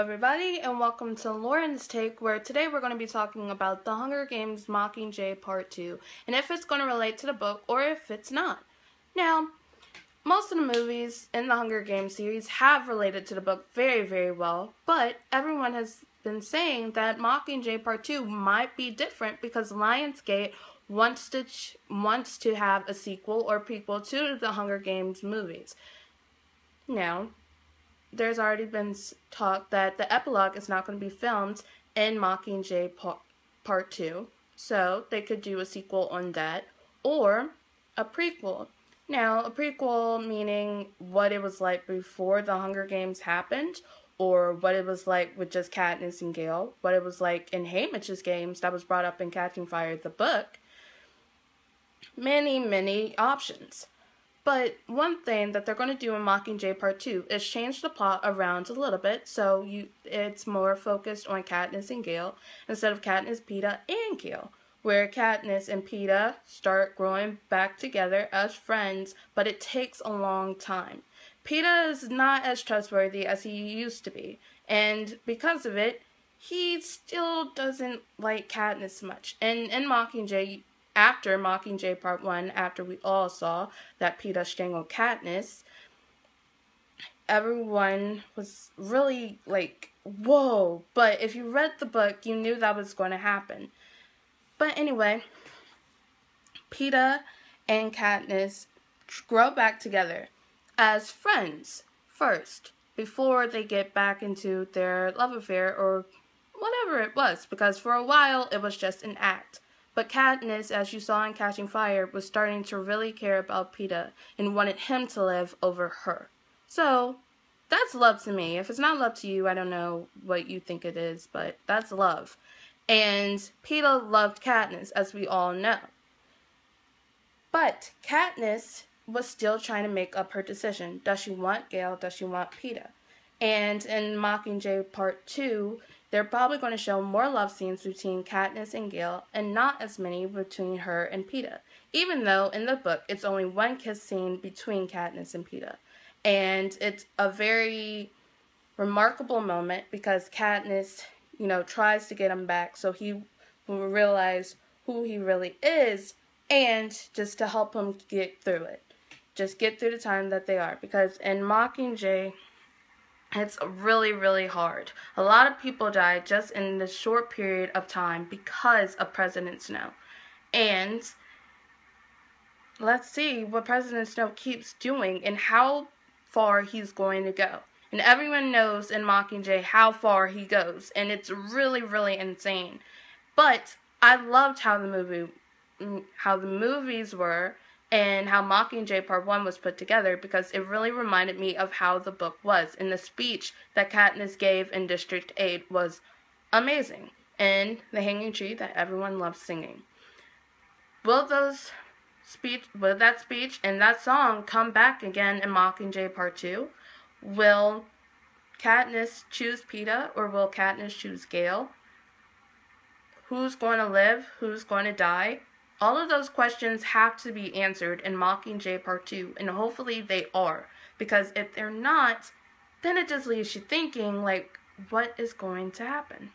everybody, and welcome to Lauren's Take, where today we're going to be talking about The Hunger Games Mockingjay Part 2, and if it's going to relate to the book or if it's not. Now, most of the movies in the Hunger Games series have related to the book very, very well, but everyone has been saying that Mockingjay Part 2 might be different because Lionsgate wants to have a sequel or prequel to the Hunger Games movies. Now, there's already been talk that the epilogue is not going to be filmed in Mockingjay Part 2, so they could do a sequel on that, or a prequel. Now, a prequel meaning what it was like before the Hunger Games happened, or what it was like with just Katniss and Gale, what it was like in Haymitch's games that was brought up in Catching Fire, the book. Many options. But one thing that they're going to do in Mockingjay Part 2 is change the plot around a little bit so it's more focused on Katniss and Gale instead of Katniss, Peeta, and Gale, where Katniss and Peeta start growing back together as friends, but it takes a long time. Peeta is not as trustworthy as he used to be, and because of it, he still doesn't like Katniss much. And in Mockingjay, after Mockingjay Part 1, after we all saw that Peeta strangled Katniss, everyone was really like, whoa. But if you read the book, you knew that was going to happen. But anyway, Peeta and Katniss grow back together as friends first, before they get back into their love affair or whatever it was, because for a while it was just an act. But Katniss, as you saw in Catching Fire, was starting to really care about Peeta and wanted him to live over her. So, that's love to me. If it's not love to you, I don't know what you think it is, but that's love. And Peeta loved Katniss, as we all know. But Katniss was still trying to make up her decision. Does she want Gale? Does she want Peeta? And in Mockingjay Part 2, they're probably going to show more love scenes between Katniss and Gale, and not as many between her and Peeta. Even though in the book, it's only one kiss scene between Katniss and Peeta. And it's a very remarkable moment because Katniss, tries to get him back so he will realize who he really is, and just to help him get through it. Just get through the time that they are. Because in Mockingjay, it's really hard. A lot of people died just in this short period of time because of President Snow. And let's see what President Snow keeps doing and how far he's going to go. And everyone knows in Mockingjay how far he goes, and it's really insane. But I loved how the movies were, and how Mockingjay Part 1 was put together, because it really reminded me of how the book was. And the speech that Katniss gave in District 8 was amazing. And the Hanging Tree that everyone loves singing. Will that speech and that song come back again in Mockingjay Part 2? Will Katniss choose Peeta, or will Katniss choose Gale? Who's going to live? Who's going to die? All of those questions have to be answered in Mockingjay Part 2, and hopefully they are. Because if they're not, then it just leaves you thinking, like, what is going to happen?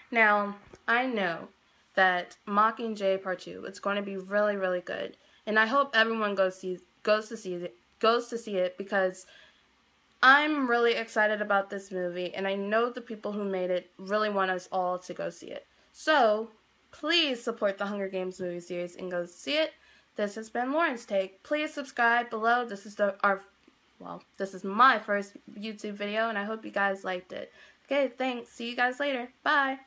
Now, I know that Mockingjay Part 2 is going to be really good, and I hope everyone goes to see it because I'm really excited about this movie, and I know the people who made it really want us all to go see it. So, please support the Hunger Games movie series and go see it. This has been Lauren's Take. Please subscribe below. This is my first YouTube video, and I hope you guys liked it. Okay, thanks. See you guys later. Bye.